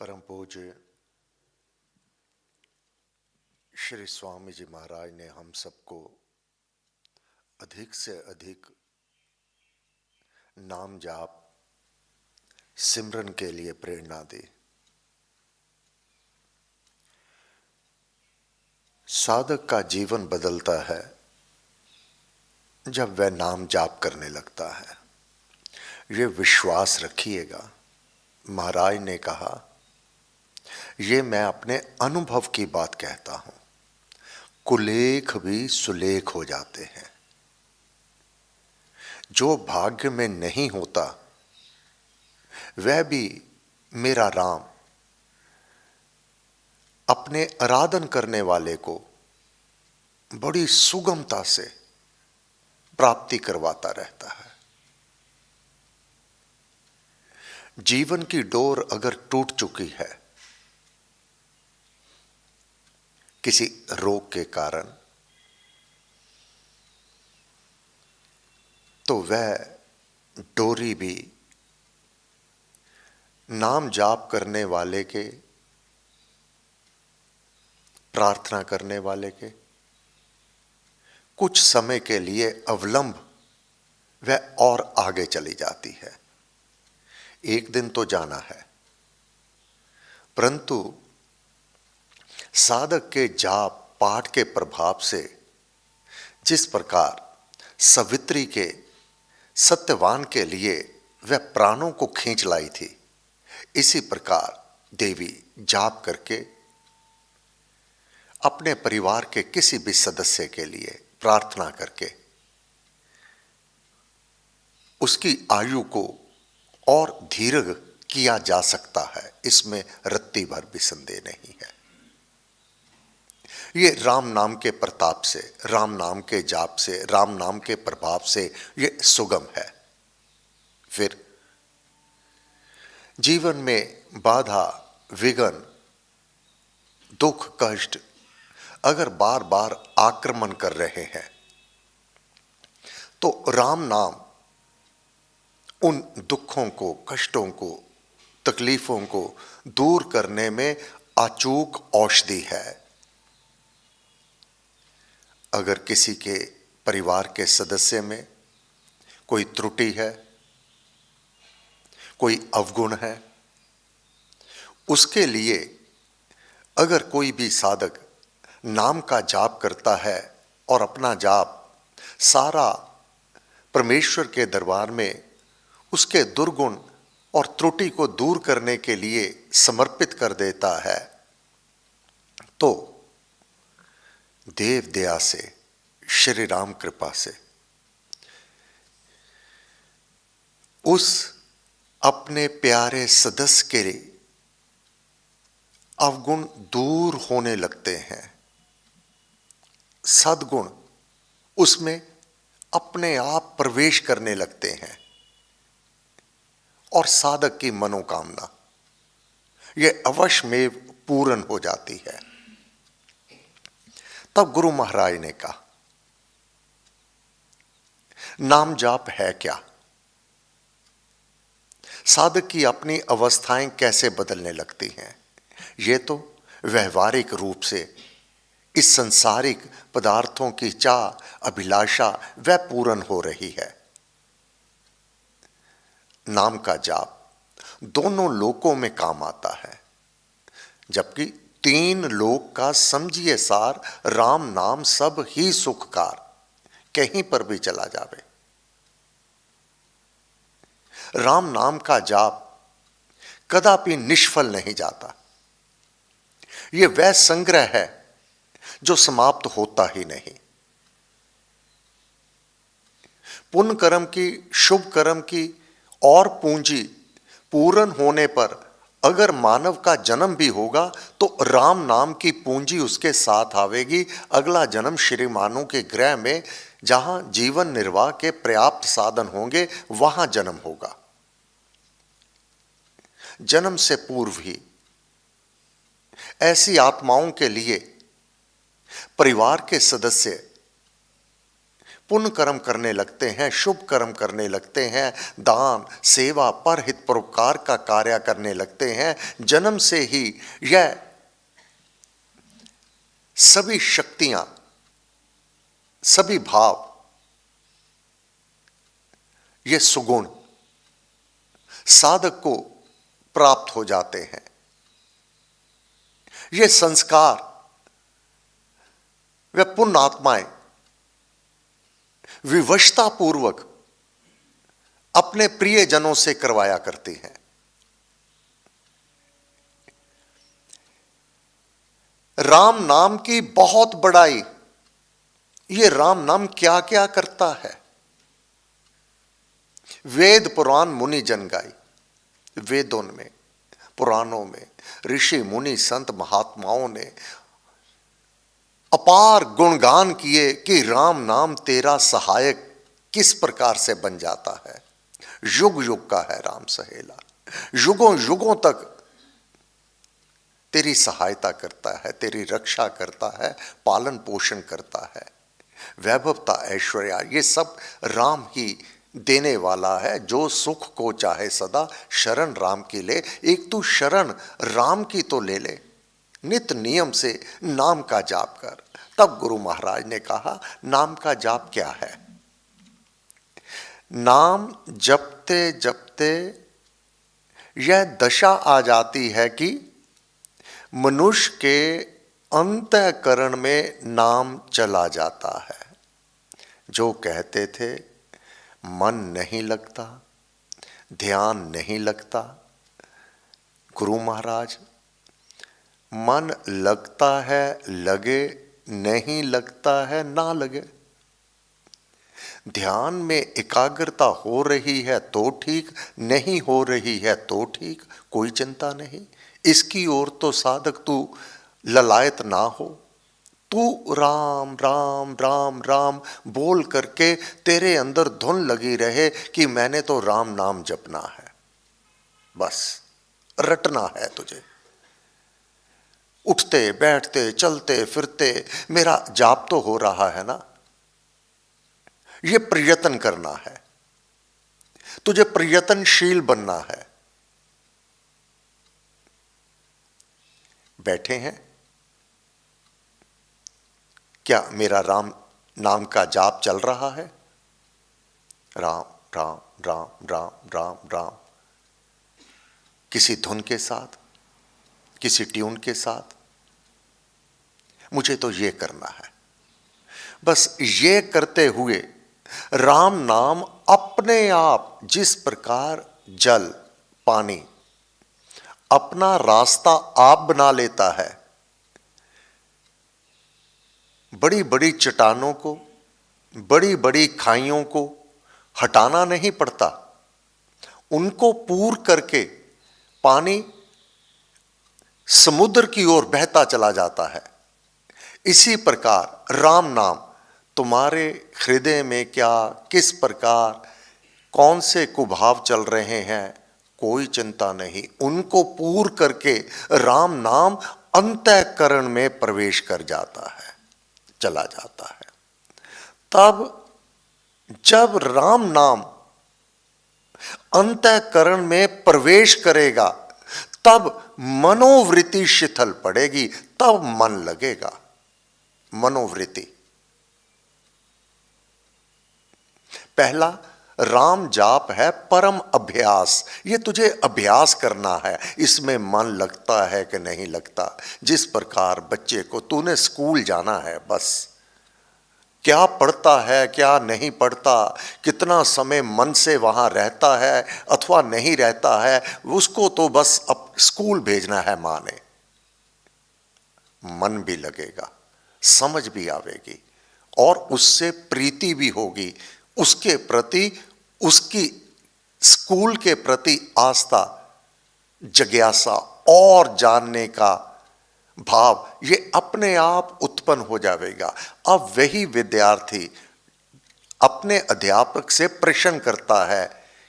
परम पूज्य श्री स्वामी जी महाराज ने हम सबको अधिक से अधिक नाम जाप सिमरन के लिए प्रेरणा दी। साधक का जीवन बदलता है जब वह नाम जाप करने लगता है। ये विश्वास रखिएगा। महाराज ने कहा, ये मैं अपने अनुभव की बात कहता हूं। कुलेख भी सुलेख हो जाते हैं। जो भाग्य में नहीं होता वह भी मेरा राम अपने आराधन करने वाले को बड़ी सुगमता से प्राप्ति करवाता रहता है। जीवन की डोर अगर टूट चुकी है किसी रोग के कारण, तो वह डोरी भी नाम जाप करने वाले के, प्रार्थना करने वाले के कुछ समय के लिए अवलंब वह और आगे चली जाती है। एक दिन तो जाना है, परंतु साधक के जाप पाठ के प्रभाव से जिस प्रकार सवित्री के सत्यवान के लिए वह प्राणों को खींच लाई थी, इसी प्रकार देवी जाप करके अपने परिवार के किसी भी सदस्य के लिए प्रार्थना करके उसकी आयु को और दीर्घ किया जा सकता है। इसमें रत्ती भर भी संदेह नहीं है। ये राम नाम के प्रताप से, राम नाम के जाप से, राम नाम के प्रभाव से ये सुगम है। फिर जीवन में बाधा, विघ्न, दुख, कष्ट अगर बार बार आक्रमण कर रहे हैं तो राम नाम उन दुखों को, कष्टों को, तकलीफों को दूर करने में अचूक औषधि है। अगर किसी के परिवार के सदस्य में कोई त्रुटि है, कोई अवगुण है, उसके लिए अगर कोई भी साधक नाम का जाप करता है और अपना जाप सारा परमेश्वर के दरबार में उसके दुर्गुण और त्रुटि को दूर करने के लिए समर्पित कर देता है, तो देव दया से, श्री राम कृपा से उस अपने प्यारे सदस्य के अवगुण दूर होने लगते हैं। सद्गुण उसमें अपने आप प्रवेश करने लगते हैं और साधक की मनोकामना यह अवश्य में पूर्ण हो जाती है। तब गुरु महाराज ने कहा, नाम जाप है क्या? साधक की अपनी अवस्थाएं कैसे बदलने लगती हैं? ये तो व्यवहारिक रूप से इस संसारिक पदार्थों की चाह, अभिलाषा वह पूर्ण हो रही है। नाम का जाप दोनों लोकों में काम आता है, जबकि तीन लोक का समझिए सार राम नाम सब ही सुखकार, कहीं पर भी चला जावे। राम नाम का जाप कदापि निष्फल नहीं जाता। यह वह संग्रह है जो समाप्त होता ही नहीं। पुण्य कर्म की, शुभ कर्म की और पूंजी पूर्ण होने पर अगर मानव का जन्म भी होगा तो राम नाम की पूंजी उसके साथ आवेगी। अगला जन्म श्रीमानों के गृह में, जहां जीवन निर्वाह के पर्याप्त साधन होंगे, वहां जन्म होगा। जन्म से पूर्व ही ऐसी आत्माओं के लिए परिवार के सदस्य पुण्य कर्म करने लगते हैं, शुभ कर्म करने लगते हैं, दान सेवा परहित परोपकार का कार्य करने लगते हैं, जन्म से ही यह सभी शक्तियां, सभी भाव, ये सुगुण साधक को प्राप्त हो जाते हैं। ये संस्कार वे पुण्य आत्माएं विवशता पूर्वक अपने प्रियजनों से करवाया करती हैं। राम नाम की बहुत बड़ाई। ये राम नाम क्या क्या करता है, वेद पुराण मुनि जन गाई। वेदों में, पुराणों में ऋषि मुनि संत महात्माओं ने अपार गुणगान किए कि राम नाम तेरा सहायक किस प्रकार से बन जाता है। युग युग का है राम सहेला, युगों युगों तक तेरी सहायता करता है, तेरी रक्षा करता है, पालन पोषण करता है। वैभवता ऐश्वर्या ये सब राम ही देने वाला है। जो सुख को चाहे सदा शरण राम की ले। एक तू शरण राम की तो ले ले, नित नियम से नाम का जाप कर। तब गुरु महाराज ने कहा नाम का जाप क्या है। नाम जपते जपते यह दशा आ जाती है कि मनुष्य के अंतःकरण में नाम चला जाता है। जो कहते थे मन नहीं लगता, ध्यान नहीं लगता, गुरु महाराज मन लगता है लगे, नहीं लगता है ना लगे। ध्यान में एकाग्रता हो रही है तो ठीक, नहीं हो रही है तो ठीक, कोई चिंता नहीं। इसकी ओर तो साधक तू ललायत ना हो। तू राम राम राम राम बोल करके तेरे अंदर धुन लगी रहे कि मैंने तो राम नाम जपना है, बस रटना है तुझे। उठते बैठते चलते फिरते मेरा जाप तो हो रहा है ना। ये प्रयत्न करना है, तुझे प्रयत्नशील बनना है। बैठे हैं, क्या मेरा राम नाम का जाप चल रहा है? राम राम राम राम राम राम, किसी धुन के साथ, किसी ट्यून के साथ। मुझे तो ये करना है। बस ये करते हुए राम नाम अपने आप जिस प्रकार जल पानी अपना रास्ता आप बना लेता है, बड़ी बड़ी चट्टानों को, बड़ी बड़ी खाइयों को हटाना नहीं पड़ता। उनको पूर करके पानी समुद्र की ओर बहता चला जाता है। इसी प्रकार राम नाम तुम्हारे हृदय में क्या, किस प्रकार, कौन से कुभाव चल रहे हैं, कोई चिंता नहीं। उनको पूर करके राम नाम अंतःकरण में प्रवेश कर जाता है, चला जाता है। तब जब राम नाम अंतःकरण में प्रवेश करेगा तब मनोवृत्ति शिथिल पड़ेगी, तब मन लगेगा। मनोवृत्ति पहला राम जाप है परम अभ्यास। ये तुझे अभ्यास करना है, इसमें मन लगता है कि नहीं लगता। जिस प्रकार बच्चे को तूने स्कूल जाना है, बस क्या पढ़ता है क्या नहीं पढ़ता, कितना समय मन से वहाँ रहता है अथवा नहीं रहता है, उसको तो बस अब स्कूल भेजना है माँ ने। मन भी लगेगा, समझ भी आवेगी और उससे प्रीति भी होगी, उसके प्रति, उसकी स्कूल के प्रति आस्था, जिज्ञासा और जानने का भाव ये अपने आप उत्पन्न हो जाएगा। अब वही विद्यार्थी अपने अध्यापक से प्रश्न करता है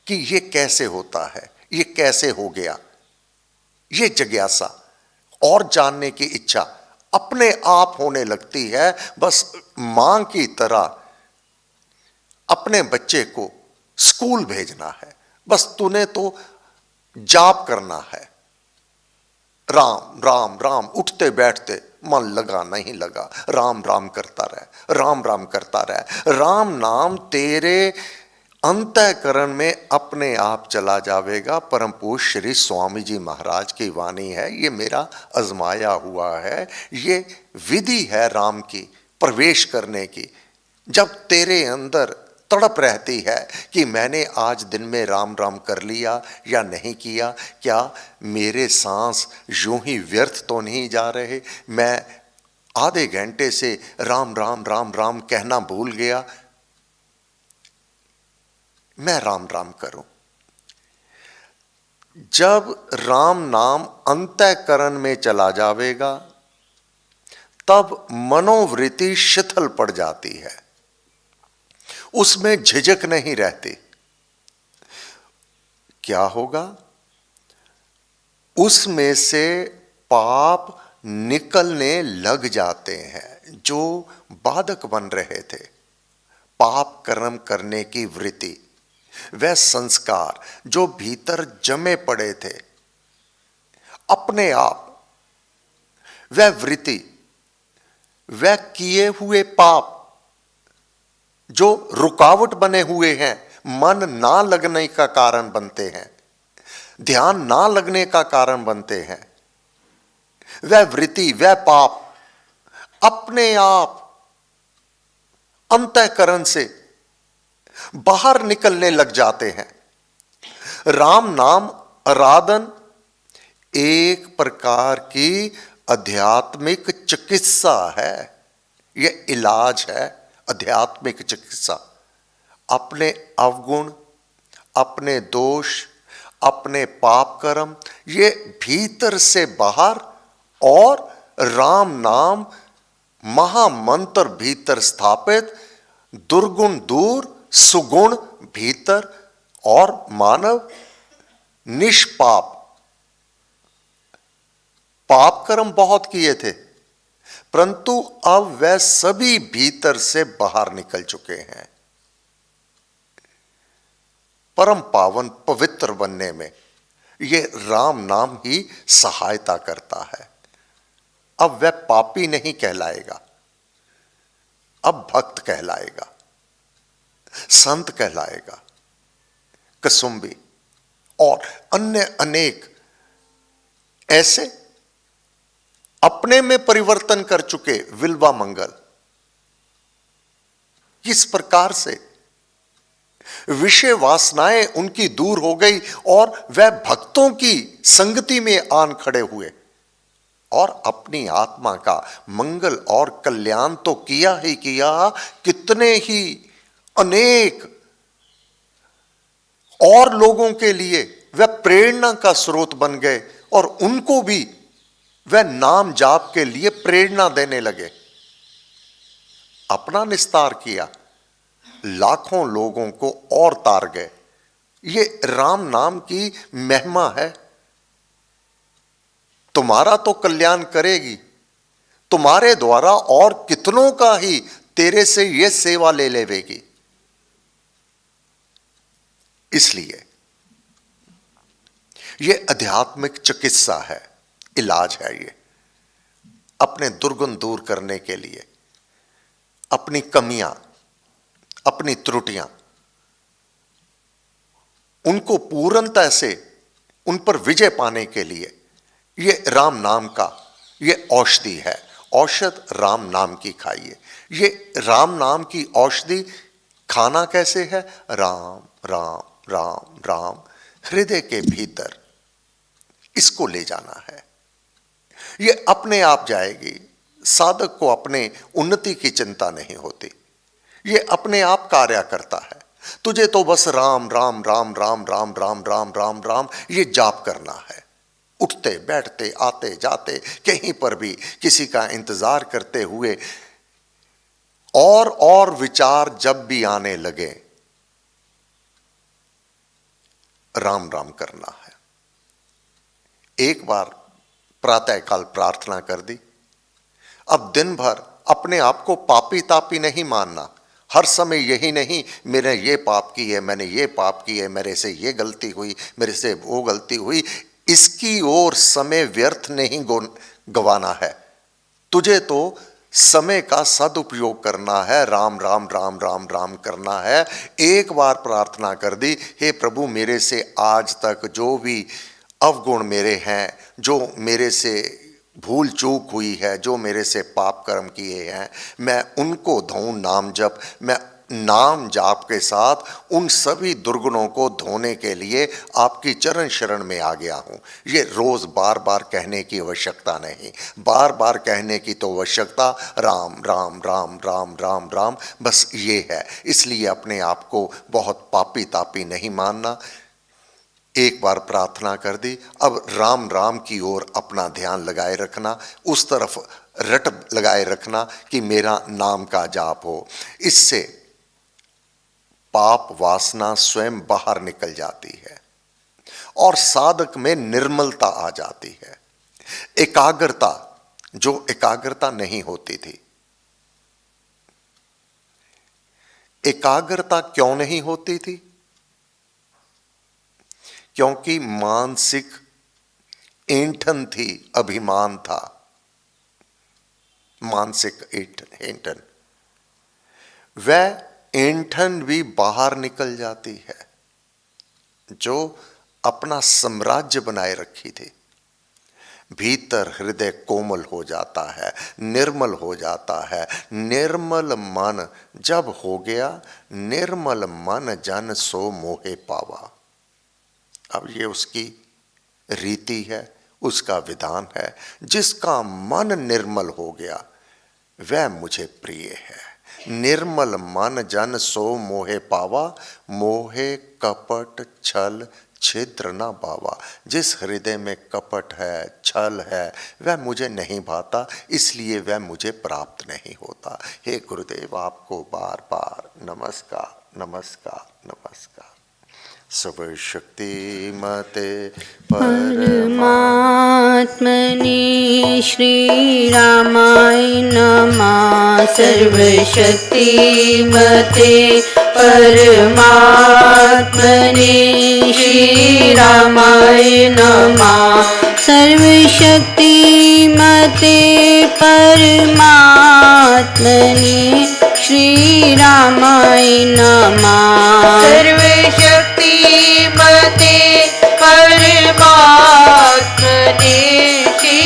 कि ये कैसे होता है, ये कैसे हो गया। ये जिज्ञासा और जानने की इच्छा अपने आप होने लगती है। बस मां की तरह अपने बच्चे को स्कूल भेजना है, बस तूने तो जाप करना है, राम राम राम, उठते बैठते मन लगा नहीं लगा, राम राम करता रहे, राम राम करता रहे। राम नाम तेरे अंतःकरण में अपने आप चला जावेगा। परम पूज्य श्री स्वामी जी महाराज की वाणी है, ये मेरा आजमाया हुआ है, ये विधि है राम की प्रवेश करने की। जब तेरे अंदर तड़प रहती है कि मैंने आज दिन में राम राम कर लिया या नहीं किया, क्या मेरे सांस यूं ही व्यर्थ तो नहीं जा रहे, मैं आधे घंटे से राम राम राम राम कहना भूल गया, मैं राम राम करूं। जब राम नाम अंतःकरण में चला जावेगा तब मनोवृत्ति शिथिल पड़ जाती है, उसमें झिझक नहीं रहती। क्या होगा? उसमें से पाप निकलने लग जाते हैं जो बाधक बन रहे थे। पाप कर्म करने की वृत्ति, वह संस्कार जो भीतर जमे पड़े थे, अपने आप वह वृत्ति, वह किए हुए पाप जो रुकावट बने हुए हैं, मन ना लगने का कारण बनते हैं, ध्यान ना लगने का कारण बनते हैं, वह वृत्ति, वह पाप अपने आप अंतःकरण से बाहर निकलने लग जाते हैं। राम नाम आराधन एक प्रकार की आध्यात्मिक चिकित्सा है, यह इलाज है, आध्यात्मिक चिकित्सा। अपने अवगुण, अपने दोष, अपने पाप कर्म, ये भीतर से बाहर, और राम नाम महामंत्र भीतर स्थापित, दुर्गुण दूर, सुगुण भीतर, और मानव निष्पाप। पाप कर्म बहुत किए थे, परंतु अब वह सभी भीतर से बाहर निकल चुके हैं। परम पावन पवित्र बनने में ये राम नाम ही सहायता करता है। अब वह पापी नहीं कहलाएगा, अब भक्त कहलाएगा, संत कहलाएगा। कसुम्बी और अन्य अनेक ऐसे अपने में परिवर्तन कर चुके विल्वा मंगल, इस प्रकार से विषय वासनाएं उनकी दूर हो गई और वह भक्तों की संगति में आन खड़े हुए और अपनी आत्मा का मंगल और कल्याण तो किया ही किया, कितने ही अनेक और लोगों के लिए वह प्रेरणा का स्रोत बन गए और उनको भी वह नाम जाप के लिए प्रेरणा देने लगे। अपना निस्तार किया, लाखों लोगों को और तार गए। ये राम नाम की महिमा है। तुम्हारा तो कल्याण करेगी, तुम्हारे द्वारा और कितनों का ही तेरे से यह सेवा ले लेवेगी। इसलिए यह आध्यात्मिक चिकित्सा है, इलाज है। ये अपने दुर्गुण दूर करने के लिए, अपनी कमियां, अपनी त्रुटियां, उनको पूर्णता से उन पर विजय पाने के लिए ये राम नाम का ये औषधि है। औषध राम नाम की खाइए। ये राम नाम की औषधि खाना कैसे है? राम राम राम राम, हृदय के भीतर इसको ले जाना है। ये अपने आप जाएगी। साधक को अपने उन्नति की चिंता नहीं होती, ये अपने आप कार्य करता है। तुझे तो बस राम राम राम राम राम राम राम राम राम ये जाप करना है। उठते बैठते आते जाते कहीं पर भी किसी का इंतजार करते हुए और विचार जब भी आने लगे, राम राम करना है। एक बार प्रातःकाल प्रार्थना कर दी, अब दिन भर अपने आप को पापी तापी नहीं मानना, हर समय यही नहीं मैंने ये पाप की है, मैंने ये पाप की है, मेरे से ये गलती हुई, मेरे से वो गलती हुई, इसकी ओर समय व्यर्थ नहीं गवाना है। तुझे तो समय का सदुपयोग करना है, राम राम राम राम राम करना है। एक बार प्रार्थना कर दी, हे प्रभु मेरे से आज तक जो भी अवगुण मेरे हैं, जो मेरे से भूल चूक हुई है, जो मेरे से पाप कर्म किए हैं, मैं उनको धोऊं नाम जप। मैं नाम जाप के साथ उन सभी दुर्गुणों को धोने के लिए आपकी चरण शरण में आ गया हूँ। ये रोज़ बार बार कहने की आवश्यकता नहीं, बार बार कहने की तो आवश्यकता राम राम राम राम राम राम, बस ये है। इसलिए अपने आप को बहुत पापी तापी नहीं मानना। एक बार प्रार्थना कर दी, अब राम राम की ओर अपना ध्यान लगाए रखना, उस तरफ रट लगाए रखना कि मेरा नाम का जाप हो। इससे पाप वासना स्वयं बाहर निकल जाती है और साधक में निर्मलता आ जाती है। एकाग्रता, जो एकाग्रता नहीं होती थी, एकाग्रता क्यों नहीं होती थी? क्योंकि मानसिक ऐंठन थी, अभिमान था, मानसिक ऐंठन। वह ऐंठन भी बाहर निकल जाती है जो अपना साम्राज्य बनाए रखी थी। भीतर हृदय कोमल हो जाता है, निर्मल हो जाता है। निर्मल मन जब हो गया, निर्मल मन जन सो मोहे पावा। अब ये उसकी रीति है, उसका विधान है। जिसका मन निर्मल हो गया वह मुझे प्रिय है। निर्मल मन जन सो मोहे पावा, मोहे कपट छल छिद्र न बावा। जिस हृदय में कपट है, छल है, वह मुझे नहीं भाता, इसलिए वह मुझे प्राप्त नहीं होता। हे गुरुदेव, आपको बार बार नमस्कार नमस्कार नमस्कार। सर्वशक्तिमते परमात्मने श्री रामाय नमः। सर्वशक्तिमते परमात्मने श्री रामाय नमः। सर्वशक्तिमते परमात्मने श्री रामाय नमः। सर्वशक्तिमते परमात्मने श्री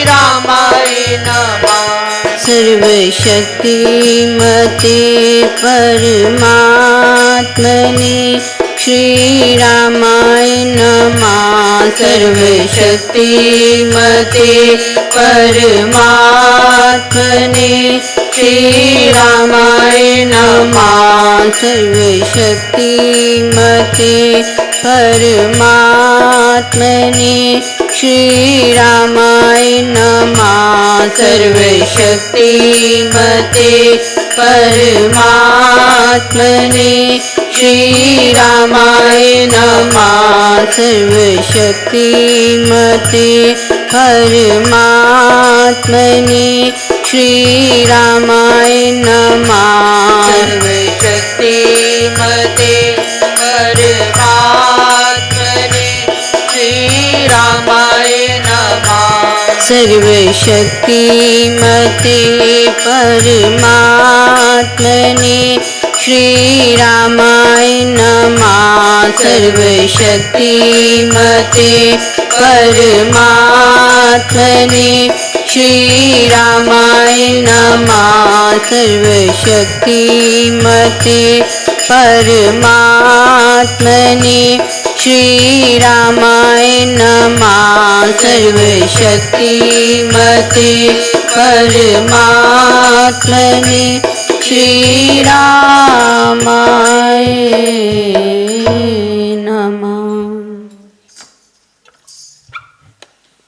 रामाय नमः। सर्वशक्तिमते परमात्मने श्री रामाय नमः। सर्वशक्तिमते परमात्मने श्री रामाय नमः। सर्वशक्तिमते परमात्मने श्री रामाय नमः। सर्वशक्तिमते परमात्मने श्री रामाय नमः। सर्वशक्तिमते परमात्मने श्री रामाय नमः। सर्वशक्तिमते परमात्मने श्री रामाय नमः। सर्वशक्तिमते परमात्मने श्री रामाय नमः। सर्वशक्तिमते परमात्मने श्री रामाय नमः। सर्वशक्तिमते परमात्मने श्री रामाय नमः। सर्वशक्तिमते परमात्मने श्री रामाय